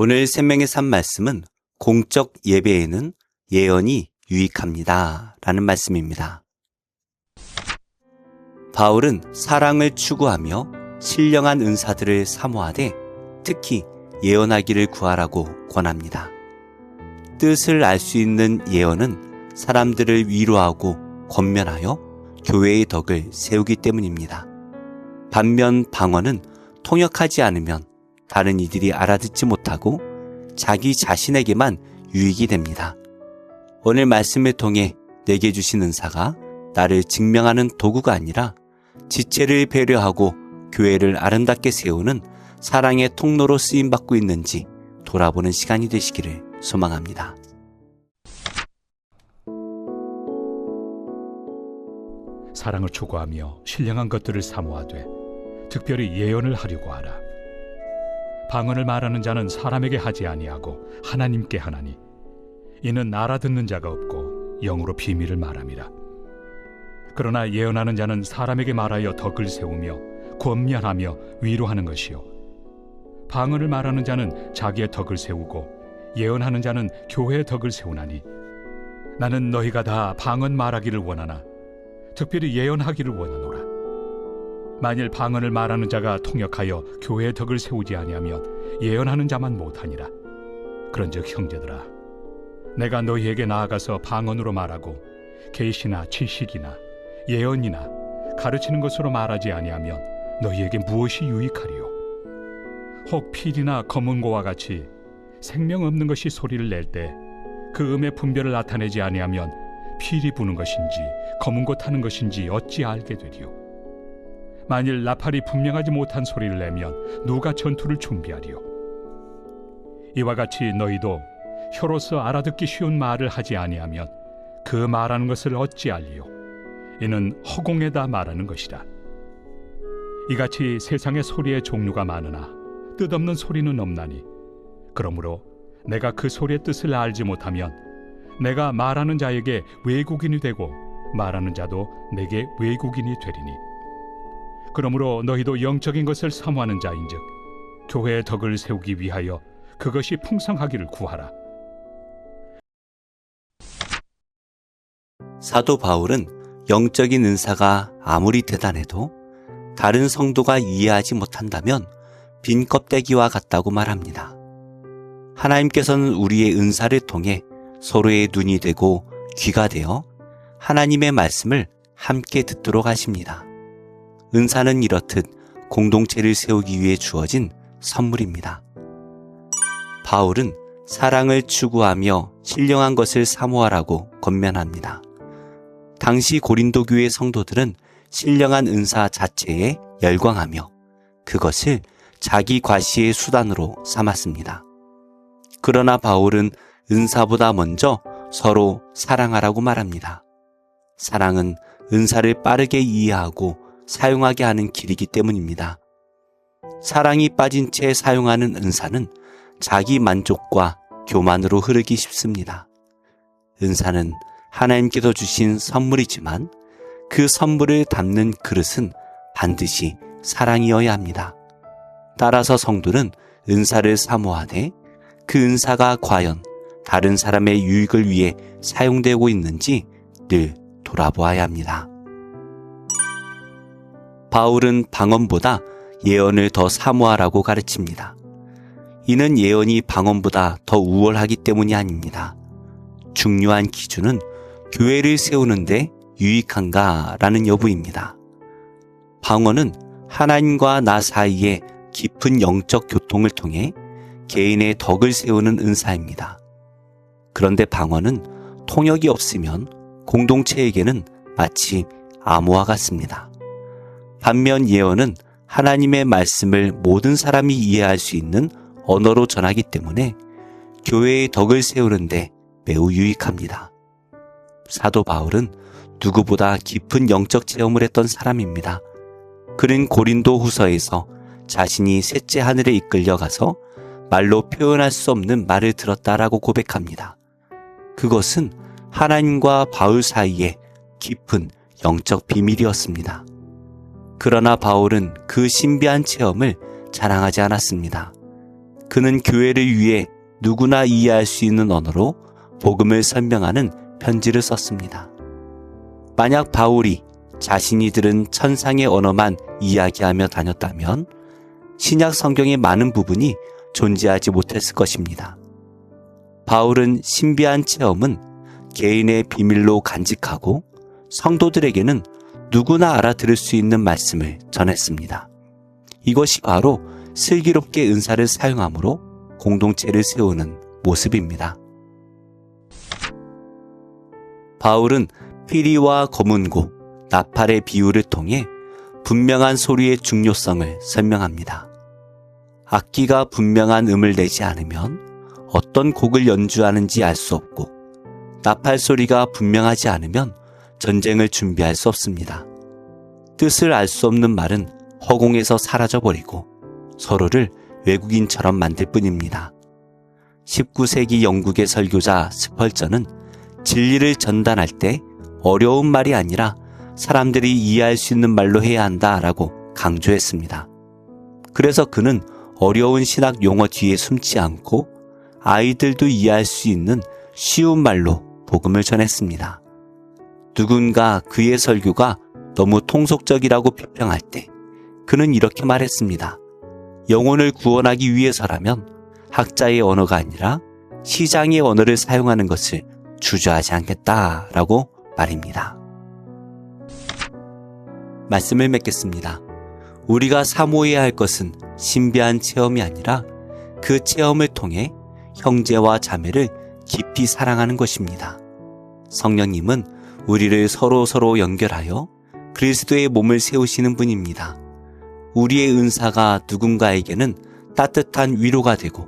오늘 생명의 삶 말씀은 공적 예배에는 예언이 유익합니다 라는 말씀입니다. 바울은 사랑을 추구하며 신령한 은사들을 사모하되 특히 예언하기를 구하라고 권합니다. 뜻을 알 수 있는 예언은 사람들을 위로하고 권면하여 교회의 덕을 세우기 때문입니다. 반면 방언은 통역하지 않으면 다른 이들이 알아듣지 못하고 자기 자신에게만 유익이 됩니다. 오늘 말씀을 통해 내게 주신 은사가 나를 증명하는 도구가 아니라 지체를 배려하고 교회를 아름답게 세우는 사랑의 통로로 쓰임받고 있는지 돌아보는 시간이 되시기를 소망합니다. 사랑을 추구하며 신령한 것들을 사모하되 특별히 예언을 하려고 하라. 방언을 말하는 자는 사람에게 하지 아니하고 하나님께 하나니 이는 알아듣는 자가 없고 영으로 비밀을 말함이라. 그러나 예언하는 자는 사람에게 말하여 덕을 세우며 권면하며 위로하는 것이요 방언을 말하는 자는 자기의 덕을 세우고 예언하는 자는 교회의 덕을 세우나니 나는 너희가 다 방언 말하기를 원하나 특별히 예언하기를 원하노라. 만일 방언을 말하는 자가 통역하여 교회의 덕을 세우지 아니하면 예언하는 자만 못하니라. 그런즉 형제들아, 내가 너희에게 나아가서 방언으로 말하고 계시나 지식이나 예언이나 가르치는 것으로 말하지 아니하면 너희에게 무엇이 유익하리요? 혹 필이나 검은고와 같이 생명 없는 것이 소리를 낼 때 그 음의 분별을 나타내지 아니하면 필이 부는 것인지 검은고 타는 것인지 어찌 알게 되리요? 만일 나팔이 분명하지 못한 소리를 내면 누가 전투를 준비하리요? 이와 같이 너희도 혀로서 알아듣기 쉬운 말을 하지 아니하면 그 말하는 것을 어찌 알리요? 이는 허공에다 말하는 것이라. 이같이 세상의 소리의 종류가 많으나 뜻없는 소리는 없나니 그러므로 내가 그 소리의 뜻을 알지 못하면 내가 말하는 자에게 외국인이 되고 말하는 자도 내게 외국인이 되리니 그러므로 너희도 영적인 것을 사모하는 자인즉 교회의 덕을 세우기 위하여 그것이 풍성하기를 구하라. 사도 바울은 영적인 은사가 아무리 대단해도 다른 성도가 이해하지 못한다면 빈 껍데기와 같다고 말합니다. 하나님께서는 우리의 은사를 통해 서로의 눈이 되고 귀가 되어 하나님의 말씀을 함께 듣도록 하십니다. 은사는 이렇듯 공동체를 세우기 위해 주어진 선물입니다. 바울은 사랑을 추구하며 신령한 것을 사모하라고 권면합니다. 당시 고린도 교회 성도들은 신령한 은사 자체에 열광하며 그것을 자기 과시의 수단으로 삼았습니다. 그러나 바울은 은사보다 먼저 서로 사랑하라고 말합니다. 사랑은 은사를 빠르게 이해하고 사용하게 하는 길이기 때문입니다. 사랑이 빠진 채 사용하는 은사는 자기 만족과 교만으로 흐르기 쉽습니다. 은사는 하나님께서 주신 선물이지만 그 선물을 담는 그릇은 반드시 사랑이어야 합니다. 따라서 성도는 은사를 사모하되 그 은사가 과연 다른 사람의 유익을 위해 사용되고 있는지 늘 돌아보아야 합니다. 바울은 방언보다 예언을 더 사모하라고 가르칩니다. 이는 예언이 방언보다 더 우월하기 때문이 아닙니다. 중요한 기준은 교회를 세우는데 유익한가라는 여부입니다. 방언은 하나님과 나 사이에 깊은 영적 교통을 통해 개인의 덕을 세우는 은사입니다. 그런데 방언은 통역이 없으면 공동체에게는 마치 암호와 같습니다. 반면 예언은 하나님의 말씀을 모든 사람이 이해할 수 있는 언어로 전하기 때문에 교회의 덕을 세우는데 매우 유익합니다. 사도 바울은 누구보다 깊은 영적 체험을 했던 사람입니다. 그는 고린도 후서에서 자신이 셋째 하늘에 이끌려 가서 말로 표현할 수 없는 말을 들었다라고 고백합니다. 그것은 하나님과 바울 사이에 깊은 영적 비밀이었습니다. 그러나 바울은 그 신비한 체험을 자랑하지 않았습니다. 그는 교회를 위해 누구나 이해할 수 있는 언어로 복음을 설명하는 편지를 썼습니다. 만약 바울이 자신이 들은 천상의 언어만 이야기하며 다녔다면 신약 성경의 많은 부분이 존재하지 못했을 것입니다. 바울은 신비한 체험은 개인의 비밀로 간직하고 성도들에게는 누구나 알아들을 수 있는 말씀을 전했습니다. 이것이 바로 슬기롭게 은사를 사용함으로 공동체를 세우는 모습입니다. 바울은 피리와 검은고, 나팔의 비유를 통해 분명한 소리의 중요성을 설명합니다. 악기가 분명한 음을 내지 않으면 어떤 곡을 연주하는지 알 수 없고, 나팔 소리가 분명하지 않으면 전쟁을 준비할 수 없습니다. 뜻을 알 수 없는 말은 허공에서 사라져버리고 서로를 외국인처럼 만들 뿐입니다. 19세기 영국의 설교자 스펄전은 진리를 전달할 때 어려운 말이 아니라 사람들이 이해할 수 있는 말로 해야 한다라고 강조했습니다. 그래서 그는 어려운 신학 용어 뒤에 숨지 않고 아이들도 이해할 수 있는 쉬운 말로 복음을 전했습니다. 누군가 그의 설교가 너무 통속적이라고 비평할 때 그는 이렇게 말했습니다. 영혼을 구원하기 위해서라면 학자의 언어가 아니라 시장의 언어를 사용하는 것을 주저하지 않겠다라고 말입니다. 말씀을 맺겠습니다. 우리가 사모해야 할 것은 신비한 체험이 아니라 그 체험을 통해 형제와 자매를 깊이 사랑하는 것입니다. 성령님은 우리를 서로 연결하여 그리스도의 몸을 세우시는 분입니다. 우리의 은사가 누군가에게는 따뜻한 위로가 되고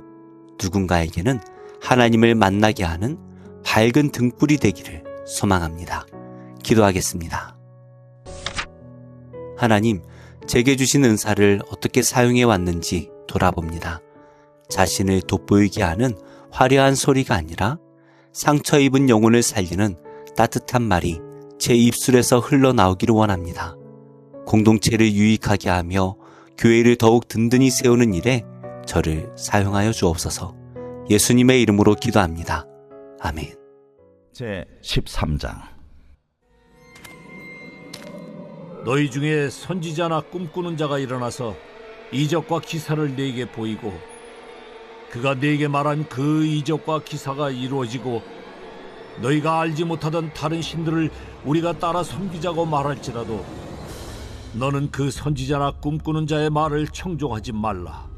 누군가에게는 하나님을 만나게 하는 밝은 등불이 되기를 소망합니다. 기도하겠습니다. 하나님, 제게 주신 은사를 어떻게 사용해 왔는지 돌아봅니다. 자신을 돋보이게 하는 화려한 소리가 아니라 상처 입은 영혼을 살리는 따뜻한 말이 제 입술에서 흘러나오기를 원합니다. 공동체를 유익하게 하며 교회를 더욱 든든히 세우는 일에 저를 사용하여 주옵소서. 예수님의 이름으로 기도합니다. 아멘. 제 13장. 너희 중에 선지자나 꿈꾸는 자가 일어나서 이적과 기사를 네게 보이고 그가 네게 말한 그 이적과 기사가 이루어지고 너희가 알지 못하던 다른 신들을 우리가 따라 섬기자고 말할지라도 너는 그 선지자나 꿈꾸는 자의 말을 청종하지 말라.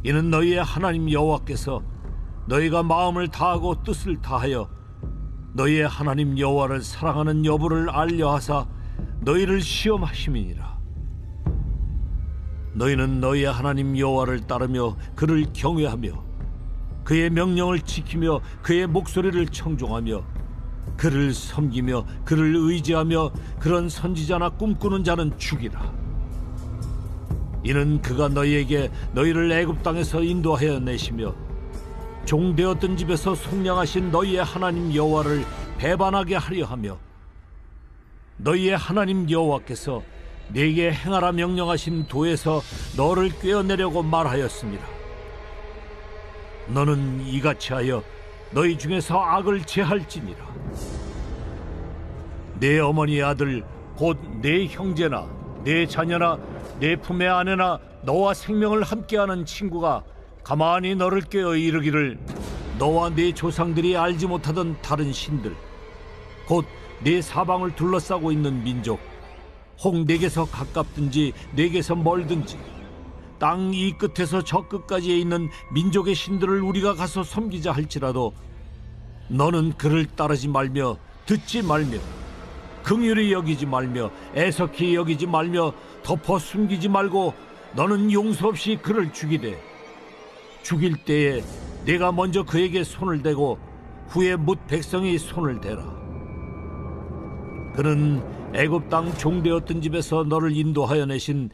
이는 너희의 하나님 여호와께서 너희가 마음을 다하고 뜻을 다하여 너희의 하나님 여호와를 사랑하는 여부를 알려하사 너희를 시험하심이니라. 너희는 너희의 하나님 여호와를 따르며 그를 경외하며 그의 명령을 지키며 그의 목소리를 청종하며 그를 섬기며 그를 의지하며 그런 선지자나 꿈꾸는 자는 죽이라. 이는 그가 너희에게 너희를 애굽 땅에서 인도하여 내시며 종되었던 집에서 속량하신 너희의 하나님 여호와를 배반하게 하려 하며 너희의 하나님 여호와께서 네게 행하라 명령하신 도에서 너를 꿰어내려고 말하였습니다. 너는 이같이 하여 너희 중에서 악을 제할지니라. 내 어머니의 아들 곧 내 형제나 내 자녀나 내 품의 아내나 너와 생명을 함께하는 친구가 가만히 너를 깨어 이르기를 너와 네 조상들이 알지 못하던 다른 신들 곧 네 사방을 둘러싸고 있는 민족 혹 내게서 가깝든지 내게서 멀든지 땅 이 끝에서 저 끝까지에 있는 민족의 신들을 우리가 가서 섬기자 할지라도 너는 그를 따르지 말며 듣지 말며 긍휼히 여기지 말며 애석히 여기지 말며 덮어 숨기지 말고 너는 용서 없이 그를 죽이되 죽일 때에 내가 먼저 그에게 손을 대고 후에 뭇 백성이 손을 대라. 그는 애굽 땅 종되었던 집에서 너를 인도하여 내신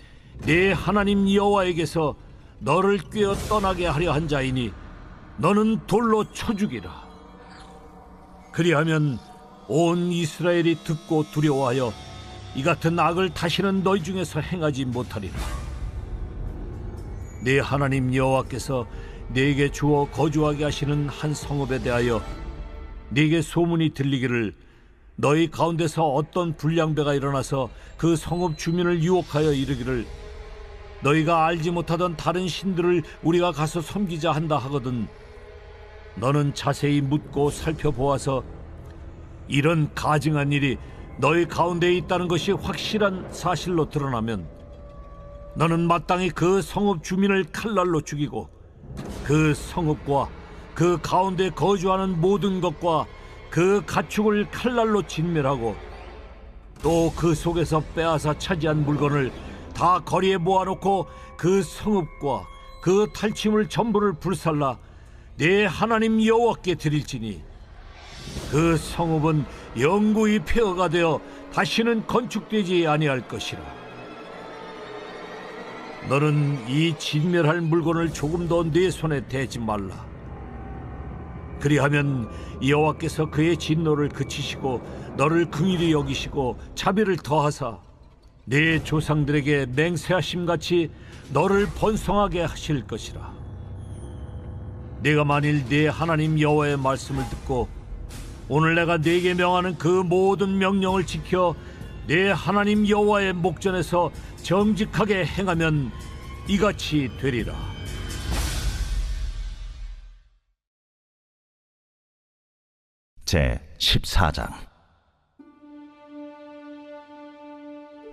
네 하나님 여호와에게서 너를 꿰어 떠나게 하려 한 자이니 너는 돌로 쳐 죽이라. 그리하면 온 이스라엘이 듣고 두려워하여 이 같은 악을 다시는 너희 중에서 행하지 못하리라. 네 하나님 여호와께서 네게 주어 거주하게 하시는 한 성읍에 대하여 네게 소문이 들리기를 너희 가운데서 어떤 불량배가 일어나서 그 성읍 주민을 유혹하여 이르기를 너희가 알지 못하던 다른 신들을 우리가 가서 섬기자 한다 하거든 너는 자세히 묻고 살펴보아서 이런 가증한 일이 너희 가운데에 있다는 것이 확실한 사실로 드러나면 너는 마땅히 그 성읍 주민을 칼날로 죽이고 그 성읍과 그 가운데 거주하는 모든 것과 그 가축을 칼날로 진멸하고 또 그 속에서 빼앗아 차지한 물건을 다 거리에 모아놓고 그 성읍과 그 탈취물 전부를 불살라 내 하나님 여호와께 드릴지니 그 성읍은 영구히 폐허가 되어 다시는 건축되지 아니할 것이라. 너는 이 진멸할 물건을 조금도 네 손에 대지 말라. 그리하면 여호와께서 그의 진노를 그치시고 너를 긍휼히 여기시고 자비를 더하사 네 조상들에게 맹세하심같이 너를 번성하게 하실 것이라. 네가 만일 네 하나님 여호와의 말씀을 듣고 오늘 내가 네게 명하는 그 모든 명령을 지켜 네 하나님 여호와의 목전에서 정직하게 행하면 이같이 되리라. 제 14장.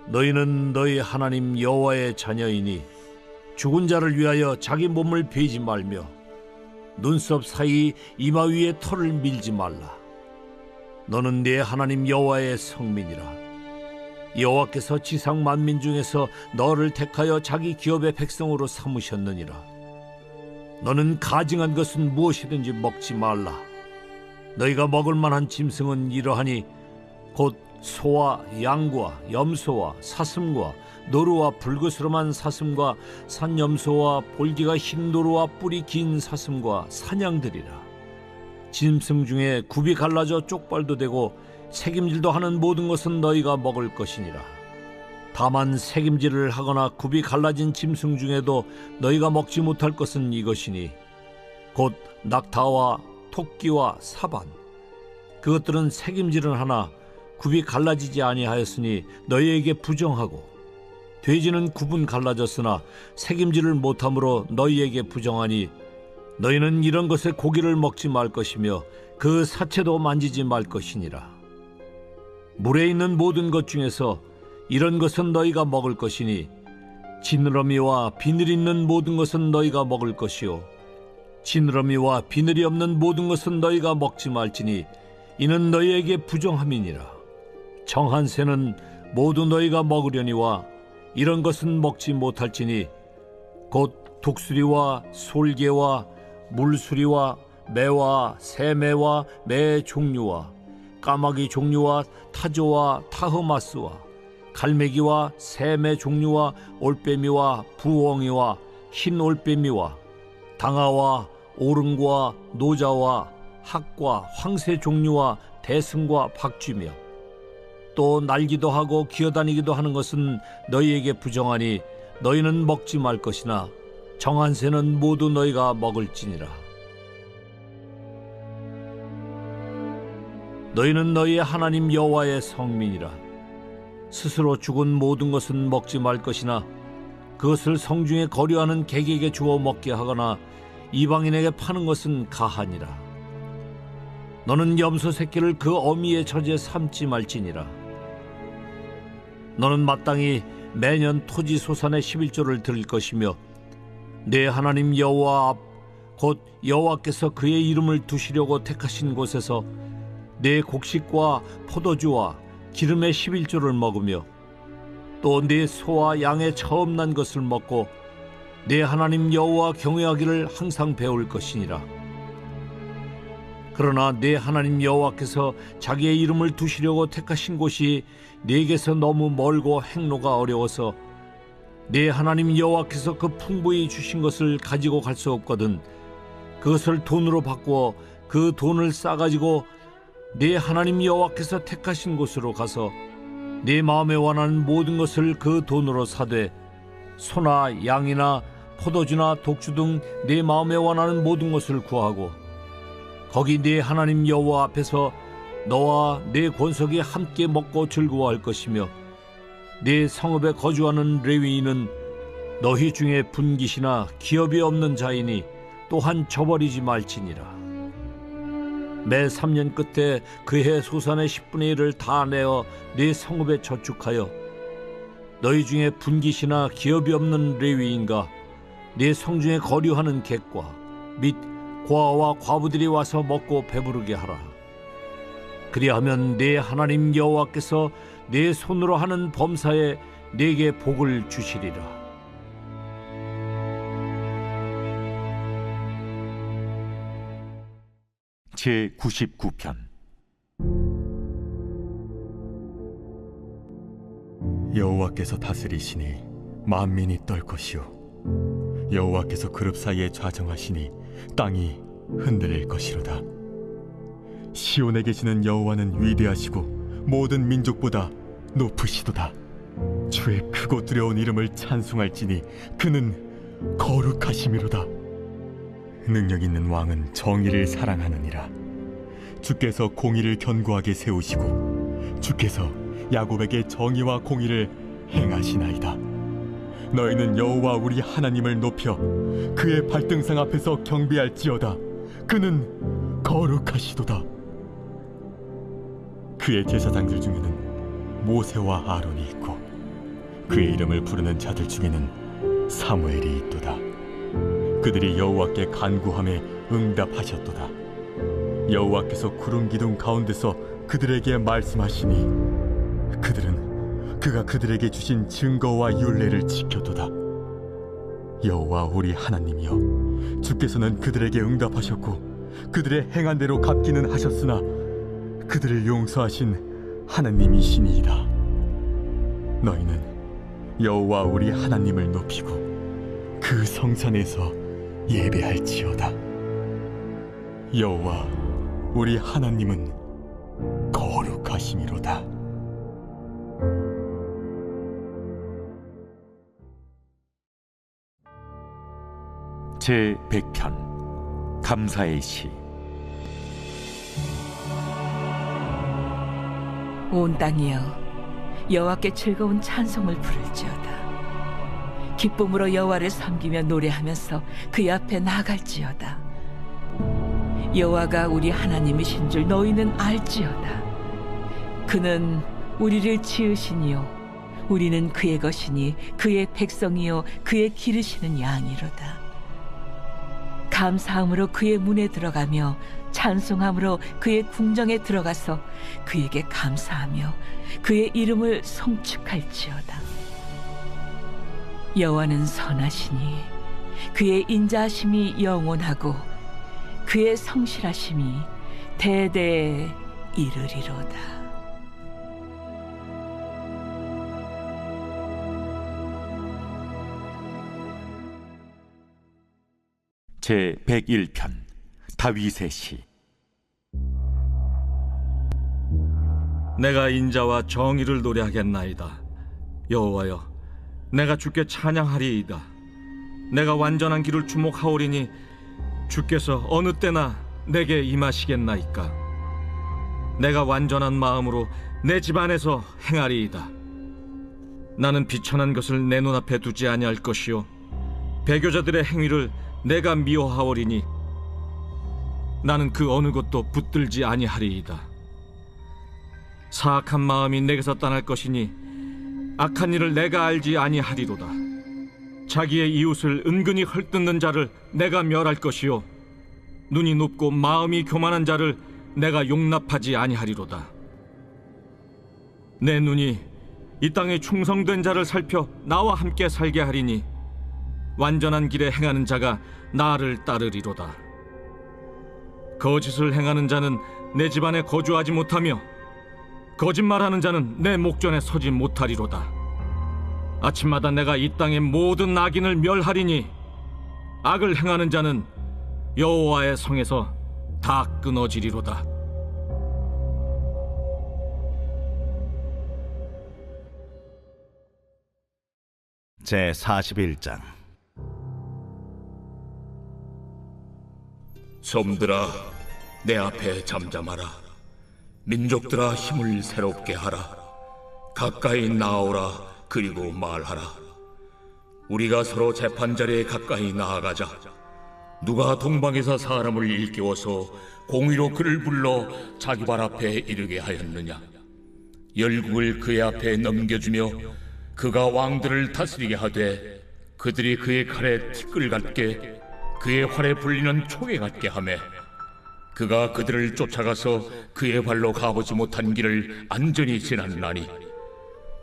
너희는 너희 하나님 여호와의 자녀이니 죽은 자를 위하여 자기 몸을 베지 말며 눈썹 사이 이마 위에 털을 밀지 말라. 너는 네 하나님 여호와의 성민이라. 여호와께서 지상 만민 중에서 너를 택하여 자기 기업의 백성으로 삼으셨느니라. 너는 가증한 것은 무엇이든지 먹지 말라. 너희가 먹을 만한 짐승은 이러하니 곧 소와 양과 염소와 사슴과 노루와 불그스름한 사슴과 산염소와 볼기가 흰 노루와 뿔이 긴 사슴과 사냥들이라. 짐승 중에 굽이 갈라져 쪽발도 되고 색임질도 하는 모든 것은 너희가 먹을 것이니라. 다만 색임질을 하거나 굽이 갈라진 짐승 중에도 너희가 먹지 못할 것은 이것이니 곧 낙타와 토끼와 사반. 그것들은 색임질은 하나 굽이 갈라지지 아니하였으니 너희에게 부정하고 돼지는 굽은 갈라졌으나 색임질을 못함으로 너희에게 부정하니 너희는 이런 것의 고기를 먹지 말 것이며 그 사체도 만지지 말 것이니라. 물에 있는 모든 것 중에서 이런 것은 너희가 먹을 것이니 지느러미와 비늘 있는 모든 것은 너희가 먹을 것이요 지느러미와 비늘이 없는 모든 것은 너희가 먹지 말지니 이는 너희에게 부정함이니라. 정한 새는 모두 너희가 먹으려니와 이런 것은 먹지 못할지니 곧 독수리와 솔개와 물수리와 매와 새매와 매 종류와 까마귀 종류와 타조와 타흐마스와 갈매기와 새매 종류와 올빼미와 부엉이와 흰 올빼미와 당아와 오름과 노자와 학과 황새 종류와 대승과 박쥐며 또 날기도 하고 기어다니기도 하는 것은 너희에게 부정하니 너희는 먹지 말 것이나 정한 새는 모두 너희가 먹을지니라. 너희는 너희의 하나님 여호와의 성민이라. 스스로 죽은 모든 것은 먹지 말 것이나 그것을 성중에 거류하는 객에게 주어 먹게 하거나 이방인에게 파는 것은 가하니라. 너는 염소 새끼를 그 어미의 젖에 삼지 말지니라. 너는 마땅히 매년 토지 소산의 11조를 드릴 것이며 내 하나님 여호와 앞 곧 여호와께서 그의 이름을 두시려고 택하신 곳에서 내 곡식과 포도주와 기름의 11조를 먹으며 또 내 소와 양의 처음 난 것을 먹고 내 하나님 여호와 경외하기를 항상 배울 것이니라. 그러나 내 하나님 여호와께서 자기의 이름을 두시려고 택하신 곳이 네게서 너무 멀고 행로가 어려워서 내 하나님 여호와께서 그 풍부히 주신 것을 가지고 갈 수 없거든 그것을 돈으로 바꾸어 그 돈을 싸가지고 내 하나님 여호와께서 택하신 곳으로 가서 내 마음에 원하는 모든 것을 그 돈으로 사되 소나 양이나 포도주나 독주 등 내 마음에 원하는 모든 것을 구하고 거기 네 하나님 여호와 앞에서 너와 네 권속이 함께 먹고 즐거워할 것이며 네 성읍에 거주하는 레위인은 너희 중에 분깃이나 기업이 없는 자이니 또한 저버리지 말지니라. 매 3년 끝에 그해 소산의 10분의 1을 다 내어 네 성읍에 저축하여 너희 중에 분깃이나 기업이 없는 레위인과 네 성중에 거류하는 객과 및 고아와 과부들이 와서 먹고 배부르게 하라. 그리하면 네 하나님 여호와께서 네 손으로 하는 범사에 네게 복을 주시리라. 제 99편. 여호와께서 다스리시니 만민이 떨 것이요 여호와께서 그룹 사이에 좌정하시니 땅이 흔들릴 것이로다. 시온에 계시는 여호와는 위대하시고 모든 민족보다 높으시도다. 주의 크고 두려운 이름을 찬송할지니 그는 거룩하심이로다. 능력 있는 왕은 정의를 사랑하느니라. 주께서 공의를 견고하게 세우시고 주께서 야곱에게 정의와 공의를 행하시나이다. 너희는 여호와 우리 하나님을 높여 그의 발등상 앞에서 경배할지어다. 그는 거룩하시도다. 그의 제사장들 중에는 모세와 아론이 있고 그의 이름을 부르는 자들 중에는 사무엘이 있도다. 그들이 여호와께 간구함에 응답하셨도다. 여호와께서 구름 기둥 가운데서 그들에게 말씀하시니 그들은 그가 그들에게 주신 증거와 율례를 지켰도다. 여호와 우리 하나님이여, 주께서는 그들에게 응답하셨고 그들의 행한 대로 갚기는 하셨으나 그들을 용서하신 하나님이시니이다. 너희는 여호와 우리 하나님을 높이고 그 성산에서 예배할지어다. 여호와 우리 하나님은 거룩하심이로다. 제 100편. 감사의 시. 온 땅이여, 여호와께 즐거운 찬송을 부를지어다. 기쁨으로 여호와를 섬기며 노래하면서 그의 앞에 나아갈지어다. 여호와가 우리 하나님이신 줄 너희는 알지어다. 그는 우리를 지으시니요 우리는 그의 것이니 그의 백성이요 그의 기르시는 양이로다. 감사함으로 그의 문에 들어가며 찬송함으로 그의 궁정에 들어가서 그에게 감사하며 그의 이름을 송축할지어다. 여호와는 선하시니 그의 인자하심이 영원하고 그의 성실하심이 대대에 이르리로다. 제 101편. 다윗의 시. 내가 인자와 정의를 노래하겠나이다. 여호와여, 내가 주께 찬양하리이다. 내가 완전한 길을 주목하오리니 주께서 어느 때나 내게 임하시겠나이까. 내가 완전한 마음으로 내 집안에서 행하리이다. 나는 비천한 것을 내 눈앞에 두지 아니할 것이요 배교자들의 행위를 내가 미워하오리니 나는 그 어느 것도 붙들지 아니하리이다. 사악한 마음이 내게서 떠날 것이니 악한 일을 내가 알지 아니하리로다. 자기의 이웃을 은근히 헐뜯는 자를 내가 멸할 것이요 눈이 높고 마음이 교만한 자를 내가 용납하지 아니하리로다. 내 눈이 이 땅에 충성된 자를 살펴 나와 함께 살게 하리니 완전한 길에 행하는 자가 나를 따르리로다. 거짓을 행하는 자는 내 집안에 거주하지 못하며 거짓말하는 자는 내 목전에 서지 못하리로다. 아침마다 내가 이 땅의 모든 악인을 멸하리니 악을 행하는 자는 여호와의 성에서 다 끊어지리로다. 제 41장. 섬들아, 내 앞에 잠잠하라. 민족들아, 힘을 새롭게 하라. 가까이 나오라. 그리고 말하라. 우리가 서로 재판자리에 가까이 나아가자. 누가 동방에서 사람을 일깨워서 공의로 그를 불러 자기 발 앞에 이르게 하였느냐? 열국을 그의 앞에 넘겨주며 그가 왕들을 다스리게 하되 그들이 그의 칼에 티끌 같게 그의 활에 불리는 초계 같게 하매 그가 그들을 쫓아가서 그의 발로 가보지 못한 길을 안전히 지났나니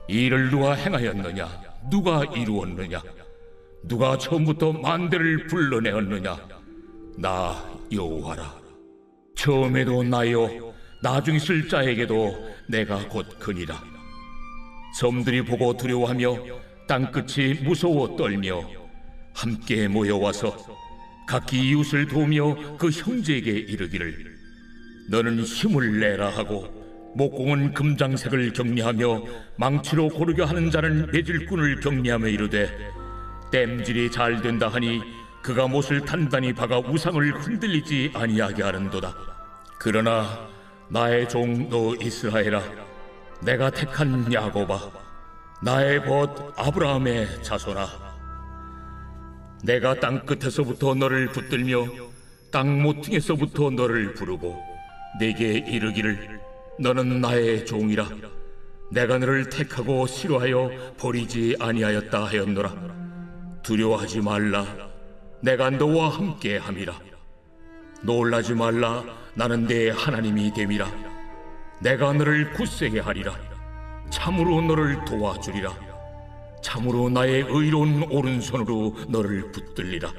이 일을 누가 행하였느냐? 누가 이루었느냐? 누가 처음부터 만대를 불러내었느냐? 나 여호와라. 처음에도 나요, 나중 있을 자에게도 내가 곧 그니라. 섬들이 보고 두려워하며 땅끝이 무서워 떨며 함께 모여와서 각기 이웃을 도우며 그 형제에게 이르기를 너는 힘을 내라 하고 목공은 금장색을 격리하며 망치로 고르게 하는 자는 매질꾼을 격리하며 이르되 땜질이 잘 된다 하니 그가 못을 단단히 박아 우상을 흔들리지 아니하게 하는도다. 그러나 나의 종 너 이스라엘아, 내가 택한 야곱아, 나의 벗 아브라함의 자손아, 내가 땅 끝에서부터 너를 붙들며 땅 모퉁이에서부터 너를 부르고 내게 이르기를 너는 나의 종이라. 내가 너를 택하고 싫어하여 버리지 아니하였다 하였노라. 두려워하지 말라. 내가 너와 함께 함이라. 놀라지 말라. 나는 내 하나님이 됨이라. 내가 너를 굳세게 하리라. 참으로 너를 도와주리라. 참으로 나의 의로운 오른손으로 너를 붙들리라.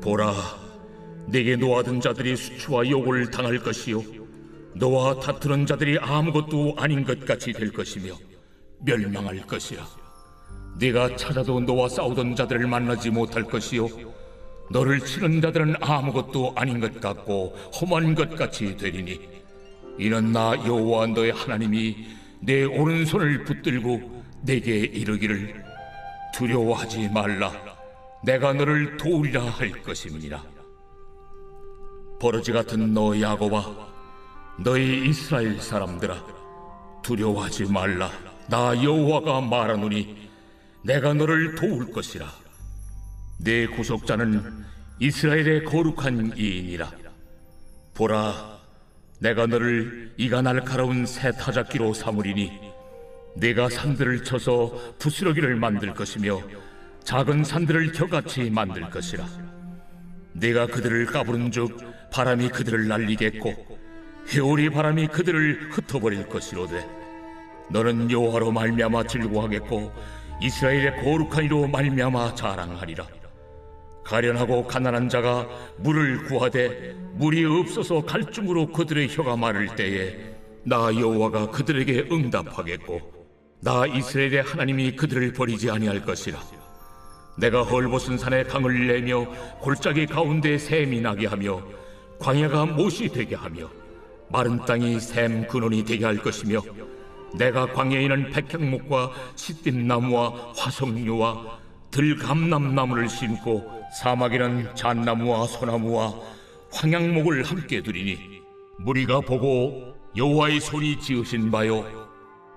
보라, 내게 노하던 자들이 수치와 욕을 당할 것이요 너와 다투는 자들이 아무것도 아닌 것 같이 될 것이며 멸망할 것이라. 네가 찾아도 너와 싸우던 자들을 만나지 못할 것이요 너를 치는 자들은 아무것도 아닌 것 같고 험한 것 같이 되리니 이는 나 여호와 너의 하나님이 내 오른손을 붙들고 내게 이르기를 두려워하지 말라. 내가 너를 도우리라 할 것임이니라. 버러지 같은 너 야곱아, 너희 이스라엘 사람들아, 두려워하지 말라. 나 여호와가 말하노니 내가 너를 도울 것이라. 내 구속자는 이스라엘의 거룩한 이인이라. 보라, 내가 너를 이가 날카로운 새 타작기로 삼으리니 네가 산들을 쳐서 부스러기를 만들 것이며 작은 산들을 겨같이 만들 것이라. 네가 그들을 까부른즉 바람이 그들을 날리겠고 회오리 바람이 그들을 흩어버릴 것이로되 너는 여호와로 말미암아 즐거워하겠고 이스라엘의 거룩한 이로 말미암아 자랑하리라. 가련하고 가난한 자가 물을 구하되 물이 없어서 갈증으로 그들의 혀가 마를 때에 나 여호와가 그들에게 응답하겠고 나 이스라엘의 하나님이 그들을 버리지 아니할 것이라. 내가 헐벗은 산에 강을 내며 골짜기 가운데 샘이 나게 하며 광야가 못이 되게 하며 마른 땅이 샘 근원이 되게 할 것이며 내가 광야에는 백향목과 시띠나무와 화석류와 들감남나무를 심고 사막에는 잣나무와 소나무와 황양목을 함께 두리니 무리가 보고 여호와의 손이 지으신 바요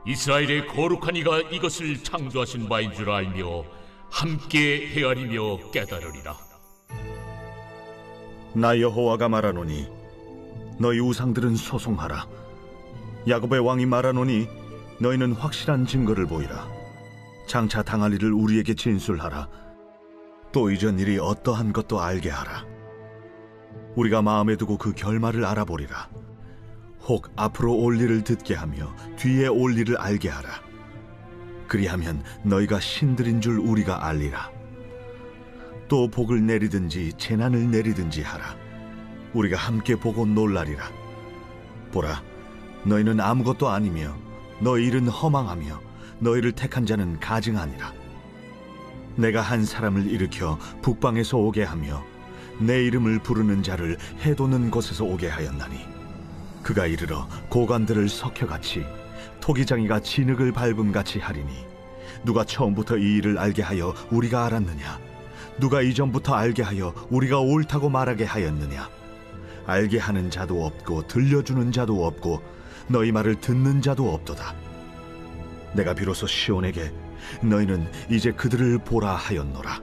이스라엘의 거룩한 이가 이것을 창조하신 바인 줄 알며 함께 헤아리며 깨달으리라. 나 여호와가 말하노니 너희 우상들은 소송하라. 야곱의 왕이 말하노니 너희는 확실한 증거를 보이라. 장차 당할 일을 우리에게 진술하라. 또 이전 일이 어떠한 것도 알게 하라. 우리가 마음에 두고 그 결말을 알아보리라. 혹 앞으로 올 일을 듣게 하며 뒤에 올 일을 알게 하라. 그리하면 너희가 신들인 줄 우리가 알리라. 또 복을 내리든지 재난을 내리든지 하라. 우리가 함께 보고 놀라리라. 보라, 너희는 아무것도 아니며 너희 일은 허망하며 너희를 택한 자는 가증하니라. 내가 한 사람을 일으켜 북방에서 오게 하며 내 이름을 부르는 자를 해도는 곳에서 오게 하였나니 그가 이르러 고관들을 석혀같이 토기장이가 진흙을 밟음같이 하리니 누가 처음부터 이 일을 알게 하여 우리가 알았느냐? 누가 이전부터 알게 하여 우리가 옳다고 말하게 하였느냐? 알게 하는 자도 없고 들려주는 자도 없고 너희 말을 듣는 자도 없도다. 내가 비로소 시온에게 너희는 이제 그들을 보라 하였노라.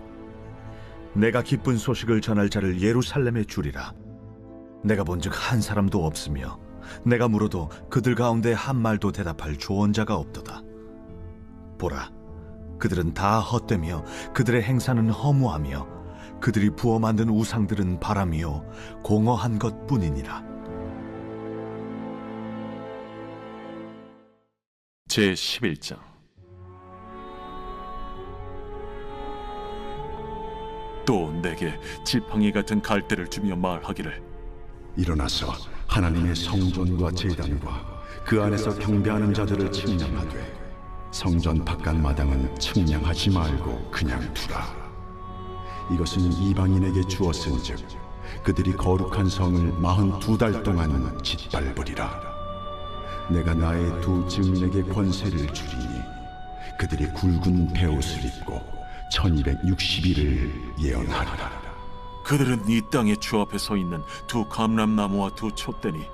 내가 기쁜 소식을 전할 자를 예루살렘에 주리라. 내가 본즉 한 사람도 없으며 내가 물어도 그들 가운데 한 말도 대답할 조언자가 없도다. 보라, 그들은 다 헛되며 그들의 행사는 허무하며 그들이 부어 만든 우상들은 바람이요 공허한 것뿐이니라. 제 11장. 또 내게 지팡이 같은 갈대를 주며 말하기를 일어나서 하나님의 성전과 제단과 그 안에서 경배하는 자들을 측량하되 성전 바깥 마당은 측량하지 말고 그냥 두라. 이것은 이방인에게 주었은즉 그들이 거룩한 성을 42달 동안 짓밟으리라. 내가 나의 두 증인에게 권세를 주리니 그들이 굵은 베옷을 입고 1260일을 예언하리라. 그들은 이 땅의 주 앞에 서 있는 두 감람나무와 두 촛대니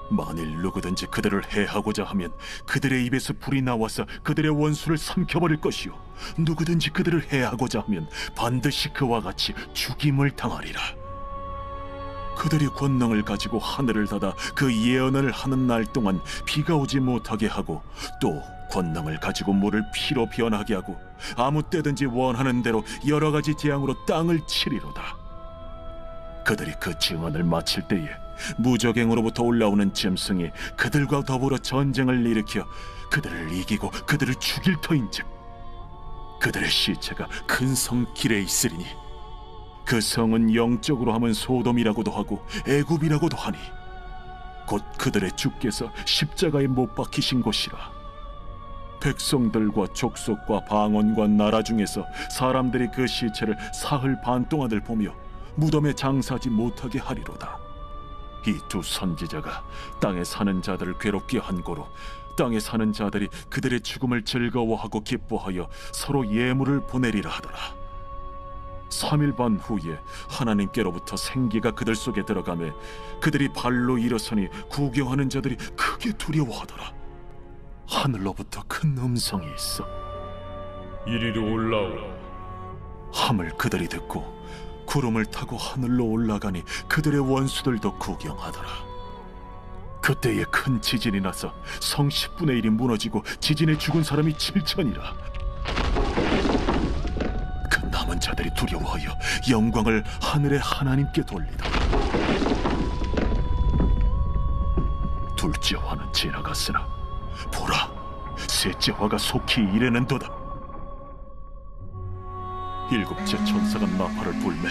만일 누구든지 그들을 해하고자 하면 그들의 입에서 불이 나와서 그들의 원수를 삼켜버릴 것이요 누구든지 그들을 해하고자 하면 반드시 그와 같이 죽임을 당하리라. 그들이 권능을 가지고 하늘을 닫아 그 예언을 하는 날 동안 비가 오지 못하게 하고 또 권능을 가지고 물을 피로 변하게 하고 아무 때든지 원하는 대로 여러 가지 재앙으로 땅을 치리로다. 그들이 그 증언을 마칠 때에 무적행으로부터 올라오는 짐승이 그들과 더불어 전쟁을 일으켜 그들을 이기고 그들을 죽일 터인즉 그들의 시체가 큰 성 길에 있으리니 그 성은 영적으로 하면 소돔이라고도 하고 애굽이라고도 하니 곧 그들의 주께서 십자가에 못 박히신 곳이라. 백성들과 족속과 방언과 나라 중에서 사람들이 그 시체를 사흘 반 동안을 보며 무덤에 장사하지 못하게 하리로다. 이 두 선지자가 땅에 사는 자들을 괴롭게 한 고로 땅에 사는 자들이 그들의 죽음을 즐거워하고 기뻐하여 서로 예물을 보내리라 하더라. 3일 반 후에 하나님께로부터 생기가 그들 속에 들어가매 그들이 발로 일어서니 구경하는 자들이 크게 두려워하더라. 하늘로부터 큰 음성이 있어 이리로 올라오라 함을 그들이 듣고 구름을 타고 하늘로 올라가니 그들의 원수들도 구경하더라. 그때에 큰 지진이 나서 성 10분의 1이 무너지고 지진에 죽은 사람이 7천이라. 그 남은 자들이 두려워하여 영광을 하늘의 하나님께 돌리더라. 둘째 화는 지나갔으나 보라, 셋째 화가 속히 이르는도다. 일곱째 천사가 나팔을 불매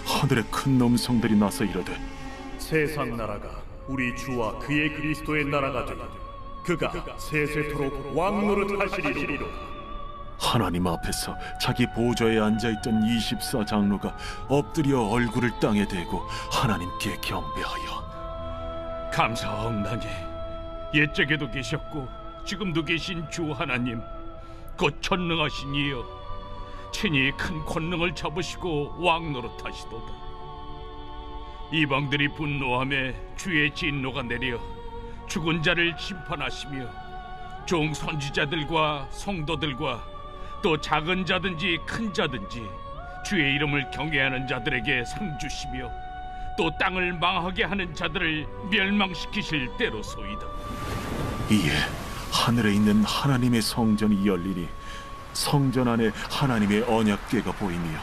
하늘에 큰 음성들이 나서 이르되 세상 나라가 우리 주와 그의 그리스도의 나라가 되니 그가 세세토록 왕노릇 하시리로. 하나님 앞에서 자기 보좌에 앉아있던 24장로가 엎드려 얼굴을 땅에 대고 하나님께 경배하여 감사하옵나니 옛적에도 계셨고 지금도 계신 주 하나님 곧 전능하신 이여 친히 큰 권능을 잡으시고 왕노릇하시도다. 이방들이 분노하며 주의 진노가 내려 죽은 자를 심판하시며 종 선지자들과 성도들과 또 작은 자든지 큰 자든지 주의 이름을 경외하는 자들에게 상 주시며 또 땅을 망하게 하는 자들을 멸망시키실 때로소이다. 이에 하늘에 있는 하나님의 성전이 열리니 성전 안에 하나님의 언약궤가 보이며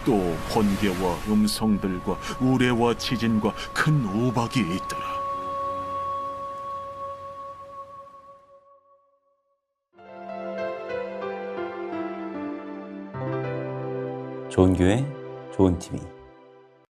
또 번개와 음성들과 우레와 지진과 큰 우박이 있더라. 좋은 교회, 좋은 TV